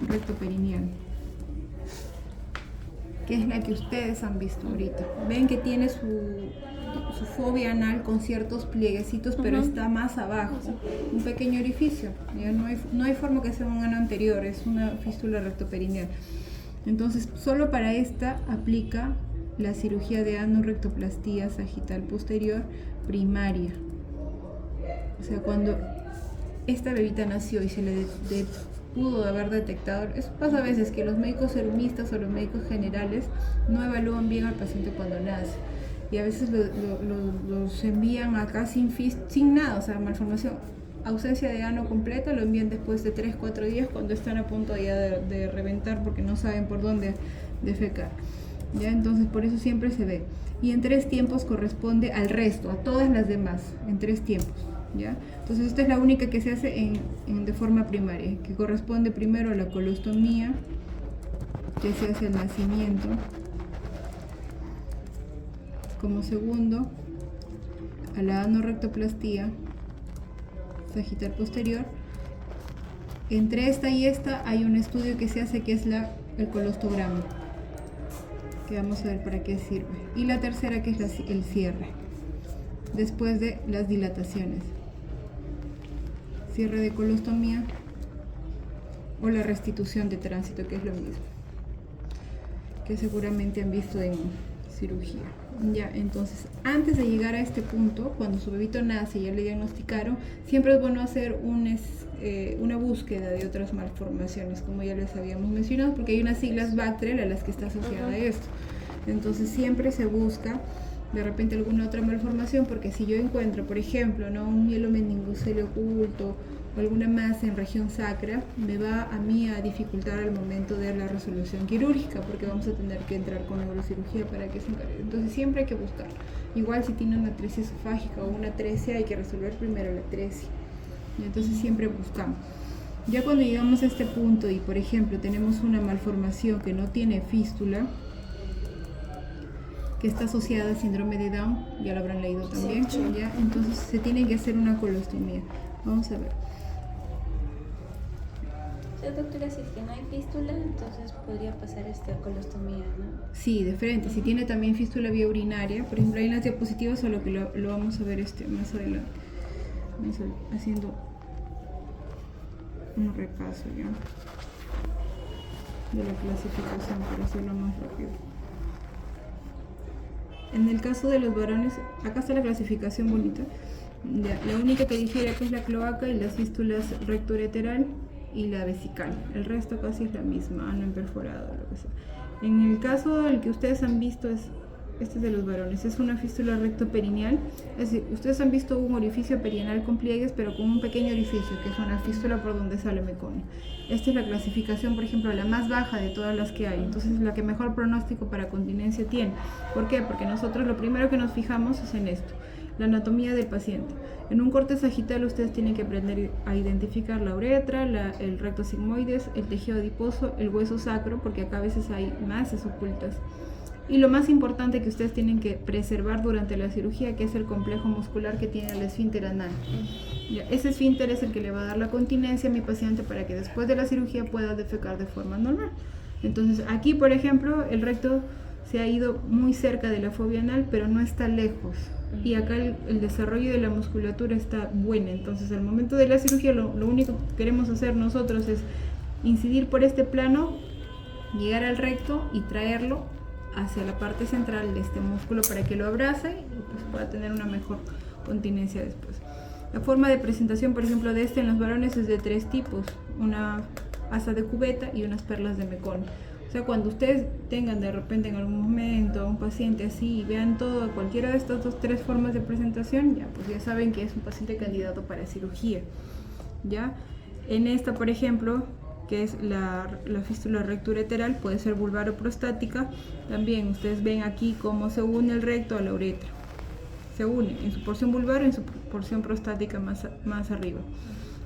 rectoperineal, que es la que ustedes han visto ahorita. Ven que tiene su fobia anal con ciertos plieguecitos, pero está más abajo, un pequeño orificio. ¿Ya? No hay forma que sea un ano anterior, es una fístula rectoperineal. Entonces, solo para esta aplica la cirugía de anorrectoplastía sagital posterior primaria. O sea, cuando esta bebita nació y se le pudo haber detectado, eso pasa a veces que los médicos serumistas o los médicos generales no evalúan bien al paciente cuando nace. Y a veces los envían acá sin nada, o sea, malformación, ausencia de ano completa, lo envían después de 3-4 días cuando están a punto ya de reventar porque no saben por dónde defecar. ¿Ya? Entonces por eso siempre se ve. Y en 3 tiempos corresponde al resto, a todas las demás, en 3 tiempos. ¿Ya? Entonces esta es la única que se hace de forma primaria, que corresponde primero a la colostomía, que se hace al nacimiento. Como segundo, a la anorrectoplastía sagital posterior. Entre esta y esta hay un estudio que se hace que es el colostograma, que vamos a ver para qué sirve. Y la tercera que es el cierre, después de las dilataciones. Cierre de colostomía o la restitución de tránsito, que es lo mismo, que seguramente han visto en cirugía. Ya, entonces, antes de llegar a este punto, cuando su bebito nace y ya le diagnosticaron, siempre es bueno hacer una búsqueda de otras malformaciones, como ya les habíamos mencionado, porque hay unas siglas Bactrial a las que está asociada a esto. Entonces, siempre se busca de repente alguna otra malformación, porque si yo encuentro, por ejemplo, ¿no?, un mielo meningocelio oculto o alguna masa en región sacra, me va a mí a dificultar al momento de la resolución quirúrgica, porque vamos a tener que entrar con neurocirugía para que se encargue. Entonces siempre hay que buscar. Igual si tiene una atresia esofágica o una atresia, hay que resolver primero la atresia. Y entonces siempre buscamos. Ya cuando llegamos a este punto y, por ejemplo, tenemos una malformación que no tiene fístula, que está asociada a síndrome de Down, ya lo habrán leído también, sí. ¿Ya? Entonces se tiene que hacer una colostomía. Vamos a ver. Doctora, si es que no hay fístula, entonces podría pasar colostomía, ¿no? Sí, de frente. Si tiene también fístula vía urinaria, por ejemplo, hay en las diapositivas, solo que lo vamos a ver más adelante. Vamos haciendo un repaso ya de la clasificación para hacerlo más rápido. En el caso de los varones, acá está la clasificación bonita. La única que difiere que es la cloaca y las fístulas rectoureteral y la vesical. El resto casi es la misma, ano imperforado, lo que sea. En el caso del que ustedes han visto, este es de los varones, es una fístula rectoperineal. Es decir, ustedes han visto un orificio perianal con pliegues, pero con un pequeño orificio, que es una fístula por donde sale meconio. Esta es la clasificación, por ejemplo, la más baja de todas las que hay. Entonces, la que mejor pronóstico para continencia tiene. ¿Por qué? Porque nosotros lo primero que nos fijamos es en esto, la anatomía del paciente. En un corte sagital ustedes tienen que aprender a identificar la uretra, el recto sigmoides, el tejido adiposo, el hueso sacro, porque acá a veces hay masas ocultas. Y lo más importante que ustedes tienen que preservar durante la cirugía, que es el complejo muscular que tiene el esfínter anal. Ese esfínter es el que le va a dar la continencia a mi paciente para que después de la cirugía pueda defecar de forma normal. Entonces aquí, por ejemplo, el recto se ha ido muy cerca de la fobia anal, pero no está lejos. Y acá el desarrollo de la musculatura está bueno. Entonces al momento de la cirugía lo único que queremos hacer nosotros es incidir por este plano, llegar al recto y traerlo hacia la parte central de este músculo para que lo abrace y pues pueda tener una mejor continencia después. La forma de presentación, por ejemplo, de en los varones es de 3 tipos: una asa de cubeta y unas perlas de meconio. O sea, cuando ustedes tengan de repente en algún momento a un paciente así y vean cualquiera de estas 3 formas de presentación, pues ya saben que es un paciente candidato para cirugía. ¿Ya? En esta, por ejemplo, que es la fístula rectoureteral, puede ser vulvar o prostática. También ustedes ven aquí cómo se une el recto a la uretra. Se une en su porción vulvar o en su porción prostática más arriba.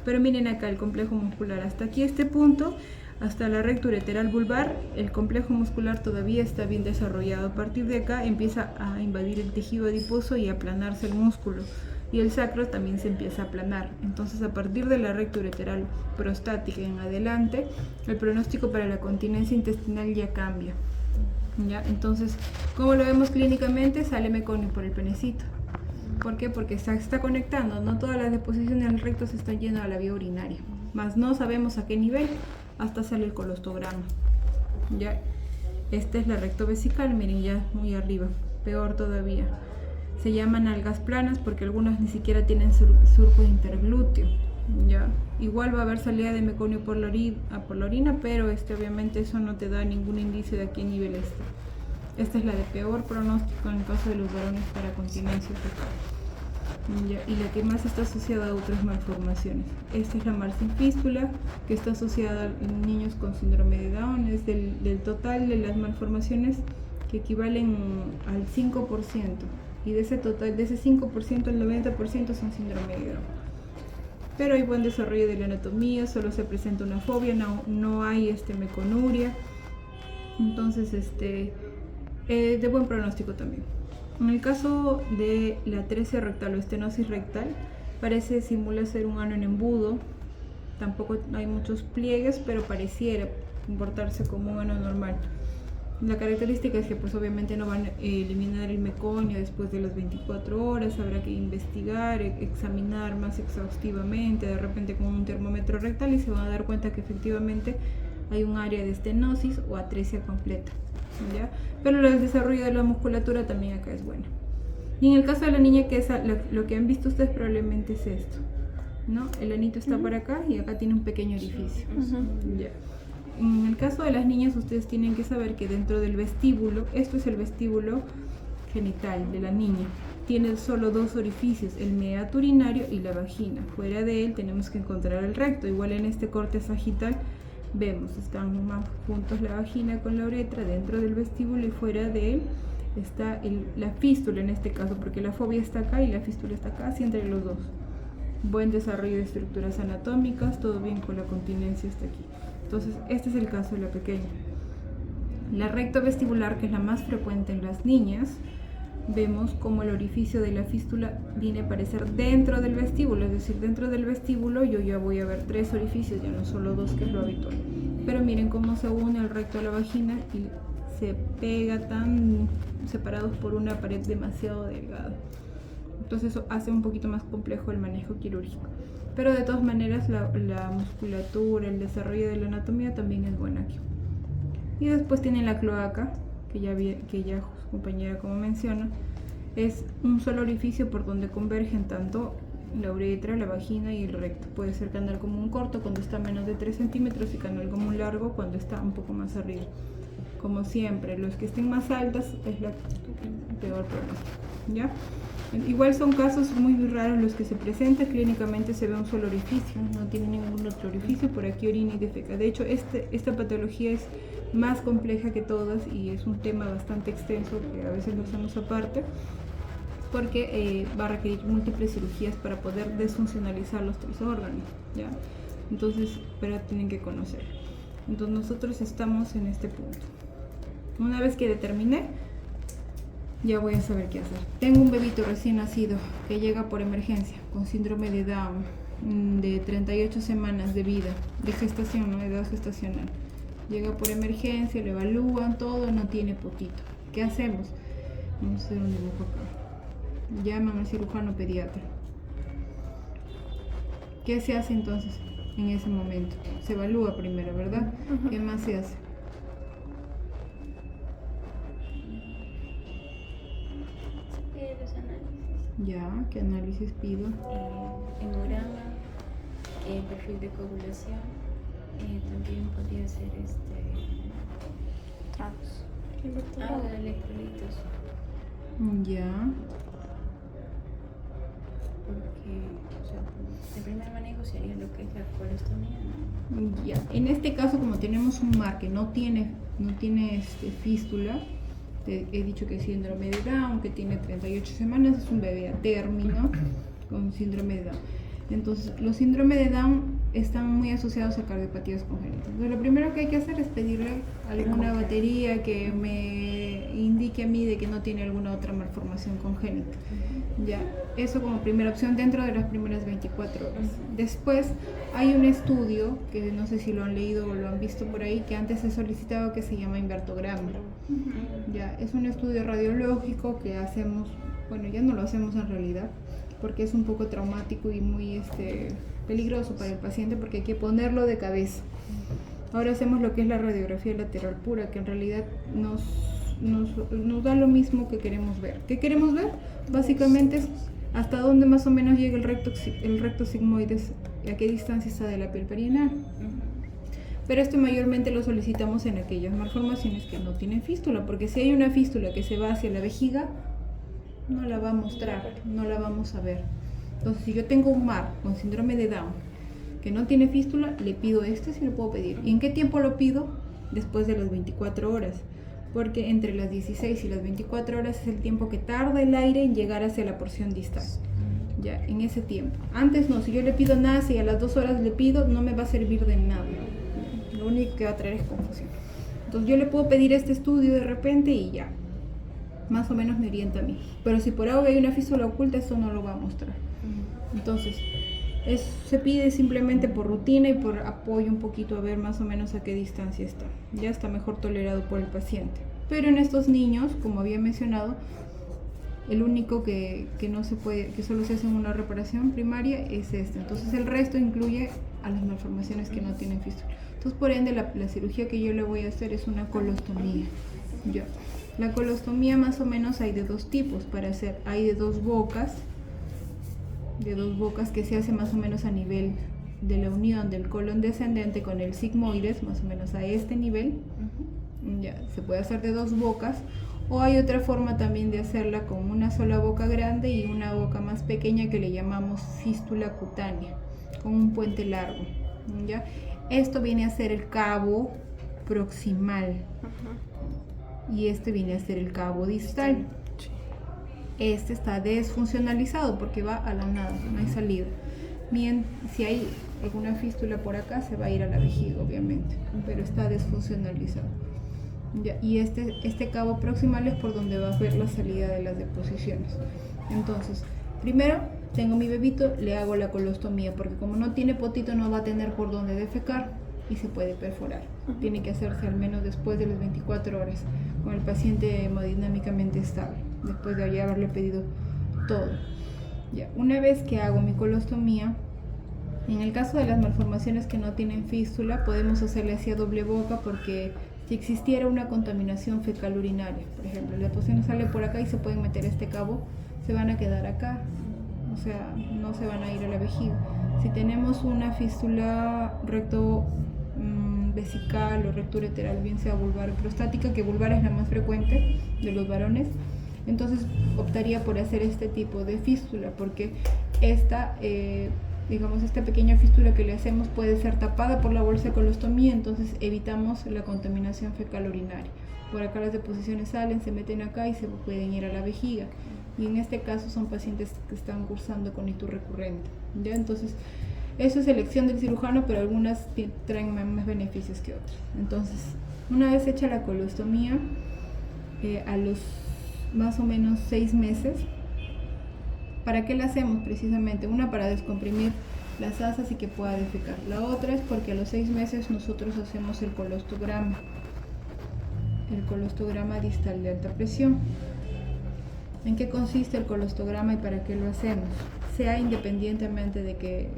Pero miren acá el complejo muscular. Hasta aquí este punto, hasta la rectoureteral vulvar, el complejo muscular todavía está bien desarrollado. A partir de acá empieza a invadir el tejido adiposo y a aplanarse el músculo. y el sacro también se empieza a aplanar. Entonces, a partir de la recta ureteral prostática en adelante, el pronóstico para la continencia intestinal ya cambia. ¿Ya? Entonces, ¿cómo lo vemos clínicamente? Sale meconio por el penecito. ¿Por qué? Porque se está conectando, no todas las deposiciones del recto se están yendo a la vía urinaria, más no sabemos a qué nivel, hasta sale el colostograma. ¿Ya? Esta es la rectovesical, miren, ya muy arriba, peor todavía. Se llaman algas planas porque algunas ni siquiera tienen surco interglúteo. ¿Ya? Igual va a haber salida de meconio por la orina, pero obviamente eso no te da ningún indicio de a qué nivel está. Esta es la de peor pronóstico en el caso de los varones para continencia fecal. ¿Ya? Y la que más está asociada a otras malformaciones. Esta es la Marfan fístula, que está asociada a niños con síndrome de Down. Es del total de las malformaciones que equivalen al 5%. Y de ese total, de ese 5%, el 90% son síndrome de Down. Pero hay buen desarrollo de la anatomía, solo se presenta una fobia, no hay meconuria. Entonces, de buen pronóstico también. En el caso de la atresia rectal o estenosis rectal, parece simula ser un ano en embudo. Tampoco hay muchos pliegues, pero pareciera comportarse como un ano normal. La característica es que pues obviamente no van a eliminar el meconio después de las 24 horas, habrá que investigar, examinar más exhaustivamente, de repente con un termómetro rectal, y se van a dar cuenta que efectivamente hay un área de estenosis o atresia completa. ¿Ya? Pero el desarrollo de la musculatura también acá es bueno. Y en el caso de la niña, que es lo que han visto ustedes probablemente es esto, ¿no? El anito está por acá y acá tiene un pequeño orificio. ¿Ya? En el caso de las niñas, ustedes tienen que saber que dentro del vestíbulo, esto es el vestíbulo genital de la niña, tiene solo dos orificios, el meato urinario y la vagina. Fuera de él tenemos que encontrar el recto. Igual en este corte sagital vemos, están más juntos la vagina con la uretra dentro del vestíbulo, y fuera de él está la fístula en este caso, porque la fobia está acá y la fístula está acá, así entre los dos. Buen desarrollo de estructuras anatómicas, todo bien con la continencia hasta aquí. Entonces, este es el caso de la pequeña. La recta vestibular, que es la más frecuente en las niñas, vemos como el orificio de la fístula viene a aparecer dentro del vestíbulo, es decir, dentro del vestíbulo yo ya voy a ver 3 orificios, ya no solo 2, que es lo habitual. Pero miren cómo se une el recto a la vagina y se pega tan separados por una pared demasiado delgada. Entonces eso hace un poquito más complejo el manejo quirúrgico. Pero de todas maneras la musculatura, el desarrollo de la anatomía también es buena aquí. Y después tienen la cloaca, que ya su compañera como menciona, es un solo orificio por donde convergen tanto la uretra, la vagina y el recto. Puede ser canal común corto cuando está a menos de 3 centímetros y canal común largo cuando está un poco más arriba. Como siempre, los que estén más altas es la peor pronóstico, ¿ya? Igual son casos muy raros los que se presentan. Clínicamente se ve un solo orificio, no tiene ningún otro orificio, por aquí orina y defeca. De hecho, esta patología es más compleja que todas y es un tema bastante extenso que a veces lo hacemos aparte, porque va a requerir múltiples cirugías para poder desfuncionalizar los 3 órganos, ¿ya? Entonces, pero tienen que conocer. Entonces nosotros estamos en este punto. Una vez que determiné, ya voy a saber qué hacer. Tengo un bebito recién nacido que llega por emergencia con síndrome de Down, de 38 semanas de vida, de gestación, ¿no? De edad gestacional. Llega por emergencia, lo evalúan, todo, no tiene potito. ¿Qué hacemos? Vamos a hacer un dibujo acá. Llaman al cirujano pediatra. ¿Qué se hace entonces en ese momento? Se evalúa primero, ¿verdad? ¿Qué más se hace? Los análisis. Ya, ¿qué análisis pido? Hemograma, perfil de coagulación, también podría ser electrolitos. Ya. Porque, o sea, de primer manejo sería lo que es la colostomía, ¿no? Ya. En este caso, como tenemos un mar que no tiene fístula, he dicho que es síndrome de Down, que tiene 38 semanas, es un bebé a término con síndrome de Down. Entonces, los síndromes de Down están muy asociados a cardiopatías congénitas. Entonces, lo primero que hay que hacer es pedirle alguna batería que me indique a mí de que no tiene alguna otra malformación congénita. Ya, eso como primera opción dentro de las primeras 24 horas. Después hay un estudio, que no sé si lo han leído o lo han visto por ahí, que antes se solicitaba, que se llama invertograma. Ya, es un estudio radiológico que hacemos, bueno, ya no lo hacemos en realidad, porque es un poco traumático y muy peligroso para el paciente, porque hay que ponerlo de cabeza. Ahora hacemos lo que es la radiografía lateral pura, que en realidad nos da lo mismo que queremos ver. ¿Qué queremos ver? Básicamente es hasta dónde más o menos llega el recto sigmoides, a qué distancia está de la piel perianal. Pero esto mayormente lo solicitamos en aquellas malformaciones que no tienen fístula, porque si hay una fístula que se va hacia la vejiga, no la va a mostrar, no la vamos a ver. Entonces, si yo tengo un MAR con síndrome de Down que no tiene fístula, le pido si lo puedo pedir. ¿Y en qué tiempo lo pido? Después de las 24 horas. Porque entre las 16 y las 24 horas es el tiempo que tarda el aire en llegar hacia la porción distal. Ya, en ese tiempo. Antes no, si yo le pido NACE y a las 2 horas le pido, no me va a servir de nada. Lo único que va a traer es confusión. Entonces yo le puedo pedir este estudio de repente y ya. Más o menos me orienta a mí. Pero si por algo hay una fístula oculta, eso no lo va a mostrar. Entonces, se pide simplemente por rutina y por apoyo un poquito a ver más o menos a qué distancia está. Ya está mejor tolerado por el paciente. Pero en estos niños, como había mencionado, el único que no se puede, que solo se hace en una reparación primaria es este. Entonces el resto incluye a las malformaciones que no tienen fístula. Entonces por ende la cirugía que yo le voy a hacer es una colostomía. Ya. La colostomía más o menos hay de dos tipos para hacer. Hay de dos bocas que se hace más o menos a nivel de la unión del colon descendente con el sigmoides, más o menos a este nivel. Ya, se puede hacer de dos bocas, o hay otra forma también de hacerla con una sola boca grande y una boca más pequeña que le llamamos fístula cutánea, con un puente largo. ¿Ya? Esto viene a ser el cabo proximal y este viene a ser el cabo distal. Este está desfuncionalizado porque va a la nada, no hay salida. Bien, si hay alguna fístula por acá, se va a ir a la vejiga, obviamente, pero está desfuncionalizado. Ya, y este cabo proximal es por donde va a ver la salida de las deposiciones. Entonces, primero tengo mi bebito, le hago la colostomía, porque como no tiene potito no va a tener por dónde defecar y se puede perforar. Tiene que hacerse al menos después de las 24 horas, con el paciente hemodinámicamente estable, después de ya haberle pedido todo. Ya, una vez que hago mi colostomía, en el caso de las malformaciones que no tienen fístula, podemos hacerle así a doble boca, porque si existiera una contaminación fecal urinaria, por ejemplo, la deposición sale por acá y se pueden meter este cabo, se van a quedar acá, o sea, no se van a ir a la vejiga. Si tenemos una fístula recto vesical o recto ureteral, bien sea vulvar o prostática, que vulvar es la más frecuente de los varones, entonces optaría por hacer este tipo de fístula, porque esta pequeña fístula que le hacemos puede ser tapada por la bolsa de colostomía, entonces evitamos la contaminación fecal urinaria. Por acá las deposiciones salen, se meten acá y se pueden ir a la vejiga. Y en este caso son pacientes que están cursando con ictus recurrente. ¿Ya? Entonces, eso es elección del cirujano, pero algunas traen más beneficios que otras. Entonces, una vez hecha la colostomía, a los más o menos 6 meses, ¿para qué la hacemos precisamente? Una, para descomprimir las asas y que pueda defecar. La otra es porque a los 6 meses nosotros hacemos el colostograma distal de alta presión. ¿En qué consiste el colostograma y para qué lo hacemos? Sea independientemente de que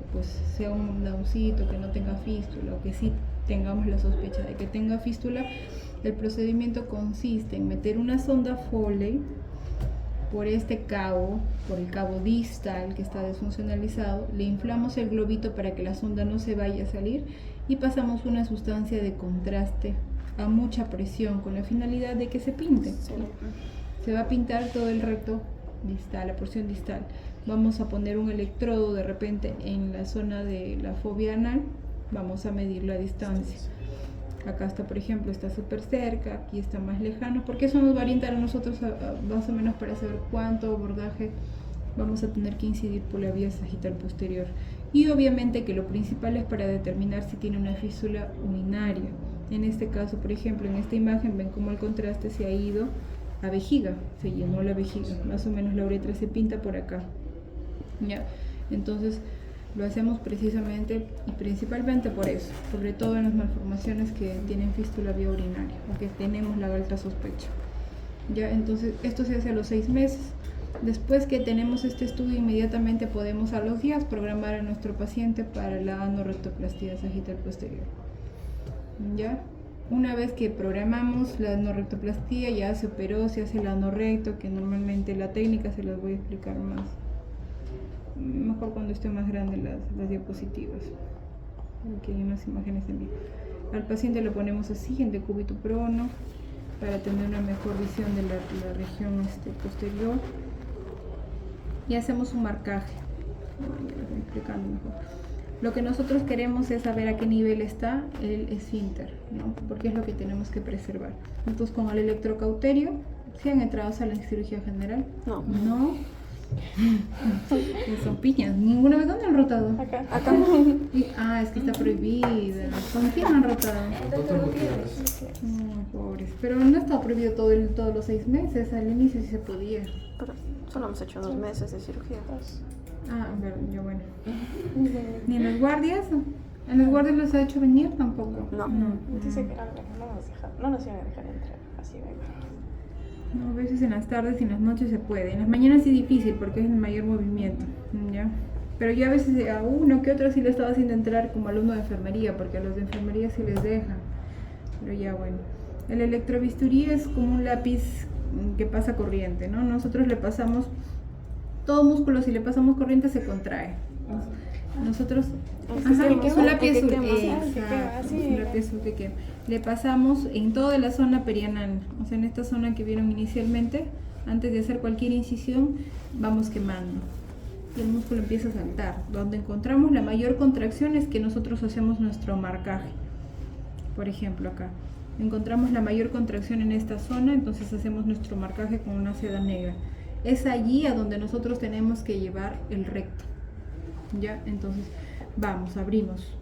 sea un Downcito, que no tenga fístula, o que sí tengamos la sospecha de que tenga fístula, el procedimiento consiste en meter una sonda Foley por el cabo distal que está desfuncionalizado, le inflamos el globito para que la sonda no se vaya a salir y pasamos una sustancia de contraste a mucha presión con la finalidad de que se pinte. Se va a pintar todo el recto distal, la porción distal. Vamos a poner un electrodo de repente en la zona de la fobia anal, vamos a medir la distancia. Acá está, por ejemplo, está súper cerca, aquí está más lejano, porque eso nos va a orientar a nosotros más o menos para saber cuánto abordaje vamos a tener que incidir por la vía sagital posterior. Y obviamente que lo principal es para determinar si tiene una fístula urinaria. En este caso, por ejemplo, en esta imagen ven cómo el contraste se ha ido a vejiga, se llenó la vejiga, más o menos la uretra se pinta por acá. ¿Ya? Entonces lo hacemos precisamente y principalmente por eso, sobre todo en las malformaciones que tienen fístula vía urinaria o que tenemos la alta sospecha. ¿Ya? Entonces esto se hace a los 6 meses. Después que tenemos este estudio, inmediatamente podemos a los días programar a nuestro paciente para la anorrectoplastía sagital posterior. ¿Ya? Una vez que programamos la anorrectoplastía, ya se operó, se hace el anorrecto, que normalmente la técnica se las voy a explicar más. Mejor cuando esté más grande las diapositivas. Aquí hay unas imágenes en vivo. Al paciente lo ponemos así, en decúbito prono, para tener una mejor visión de la región posterior. Y hacemos un marcaje. Ya lo estoy explicando mejor. Lo que nosotros queremos es saber a qué nivel está el esfínter, ¿no? Porque es lo que tenemos que preservar. Entonces, con el electrocauterio, ¿sí han entrado a la cirugía general? No. No. Son piñas. ¿Ninguna vez? ¿Dónde han rotado? Acá. Es que está prohibida. ¿Con quién han rotado? Pobres. Pero no está prohibido todos los 6 meses. Al inicio sí se podía. Pero solo hemos hecho 2 meses de cirugía. Pero yo bueno. ¿Ni en los guardias? ¿En los guardias los ha hecho venir tampoco? No. Dice que no nos iban a dejar entrar, así venga. No, a veces en las tardes y en las noches se puede. En las mañanas sí difícil porque es el mayor movimiento, ¿ya? Pero yo a veces a uno que otro sí le estaba haciendo entrar como alumno de enfermería, porque a los de enfermería sí les dejan. Pero ya bueno. El electrobisturí es como un lápiz que pasa corriente, ¿no? Nosotros le pasamos todo músculo, si le pasamos corriente se contrae. Nosotros, que es un lápiz azul, un lápiz azul que quema. Le pasamos en toda la zona perianal, o sea, en esta zona que vieron inicialmente, antes de hacer cualquier incisión, vamos quemando. Y el músculo empieza a saltar. Donde encontramos la mayor contracción es que nosotros hacemos nuestro marcaje. Por ejemplo, acá. Encontramos la mayor contracción en esta zona, entonces hacemos nuestro marcaje con una seda negra. Es allí a donde nosotros tenemos que llevar el recto. ¿Ya? Entonces vamos, abrimos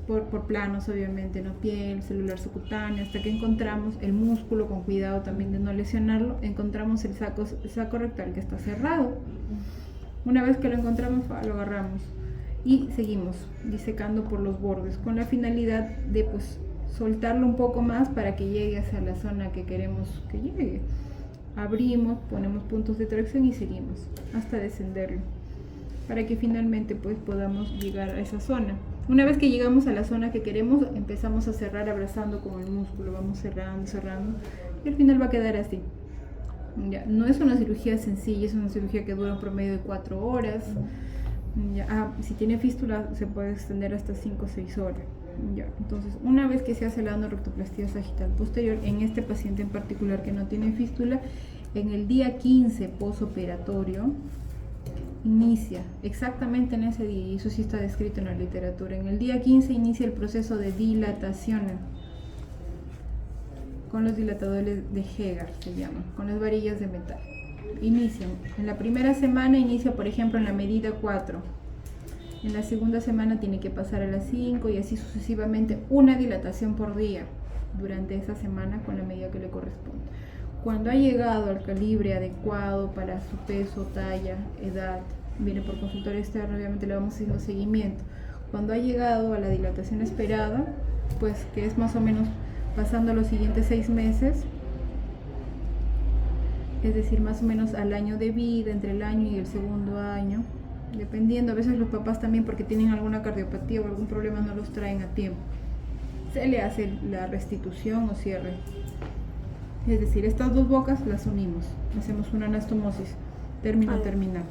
por planos, obviamente, no piel, celular subcutáneo, hasta que encontramos el músculo, con cuidado también de no lesionarlo, encontramos el saco rectal que está cerrado. Una vez que lo encontramos, lo agarramos y seguimos disecando por los bordes con la finalidad de soltarlo un poco más para que llegue hacia la zona que queremos que llegue. Abrimos, ponemos puntos de tracción y seguimos hasta descenderlo, para que finalmente podamos llegar a esa zona. Una vez que llegamos a la zona que queremos, empezamos a cerrar abrazando con el músculo, vamos cerrando y al final va a quedar así. Ya, no es una cirugía sencilla, es una cirugía que dura un promedio de 4 horas. Ya, si tiene fístula se puede extender hasta 5 o 6 horas. Ya, entonces, una vez que se hace la anorrectoplastía sagital posterior, en este paciente en particular que no tiene fístula, en el día 15 posoperatorio, inicia exactamente en ese día, y eso sí está descrito en la literatura, en el día 15 inicia el proceso de dilatación con los dilatadores de Hegar, se llaman, con las varillas de metal. Inician, en la primera semana inicia, por ejemplo, en la medida 4, en la segunda semana tiene que pasar a las 5 y así sucesivamente, una dilatación por día durante esa semana con la medida que le corresponde. Cuando ha llegado al calibre adecuado para su peso, talla, edad, viene por consultorio externo, obviamente le vamos haciendo seguimiento. Cuando ha llegado a la dilatación esperada, pues que es más o menos pasando los siguientes 6 meses, es decir, más o menos al año de vida, entre el año y el segundo año, dependiendo, a veces los papás también porque tienen alguna cardiopatía o algún problema no los traen a tiempo, se le hace la restitución o cierre. Es decir, estas dos bocas las unimos, hacemos una anastomosis, término terminal.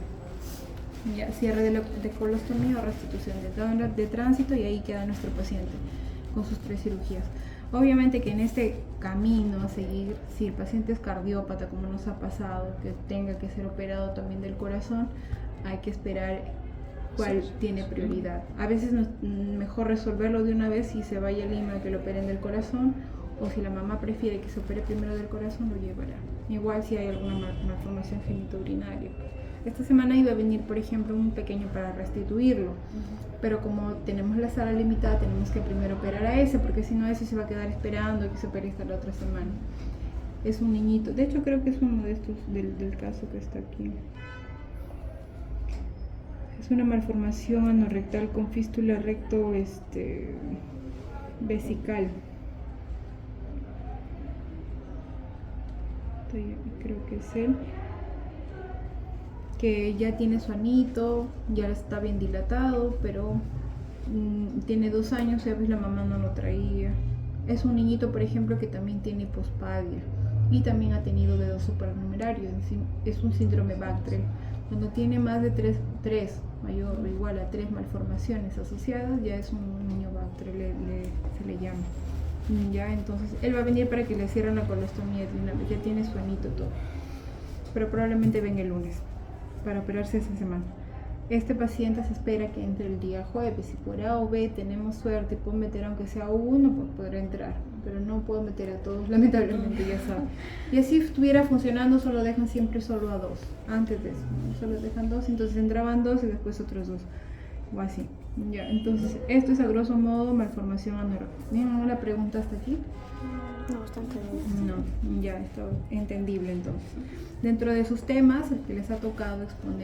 Ya, cierre de colostomía o restitución de tránsito, y ahí queda nuestro paciente con sus 3 cirugías. Obviamente que en este camino a seguir, si el paciente es cardiópata, como nos ha pasado, que tenga que ser operado también del corazón, hay que esperar cuál tiene prioridad. A veces es mejor resolverlo de una vez y se vaya a Lima que lo operen del corazón, o si la mamá prefiere que se opere primero del corazón, lo llevará. Igual si hay alguna malformación genitourinaria. Esta semana iba a venir, por ejemplo, un pequeño para restituirlo. Pero como tenemos la sala limitada, tenemos que primero operar a ese, porque si no, ese se va a quedar esperando que se opere hasta la otra semana. Es un niñito, de hecho creo que es uno de estos del caso que está aquí. Es una malformación anorrectal con fístula recto vesical. Creo que es él. Que ya tiene su anito, ya está bien dilatado, pero tiene 2 años, ya ves, la mamá no lo traía. Es un niñito, por ejemplo, que también tiene pospadia y también ha tenido dedo supernumerario. Es un síndrome Bactre. Cuando tiene más de 3 mayor o igual a 3 malformaciones asociadas, ya es un niño Bactre, se le llama. Ya, entonces él va a venir para que le cierren la colostomía de una vez, ya tiene su anito todo, pero probablemente venga el lunes para operarse esa semana. Este paciente se espera que entre el día jueves. Si por A o B tenemos suerte, puedo meter aunque sea uno, pues podrá entrar, pero no puedo meter a todos, lamentablemente, ya saben. Y así estuviera funcionando, solo dejan siempre solo a 2, antes de eso, ¿no? Solo dejan 2, entonces entraban 2 y después otros 2, o así. Ya, entonces esto es a grosso modo malformación anorrectal. ¿Tienen alguna pregunta hasta aquí? No, está entendido. No, ya está entendible entonces. Dentro de sus temas, el que les ha tocado exponer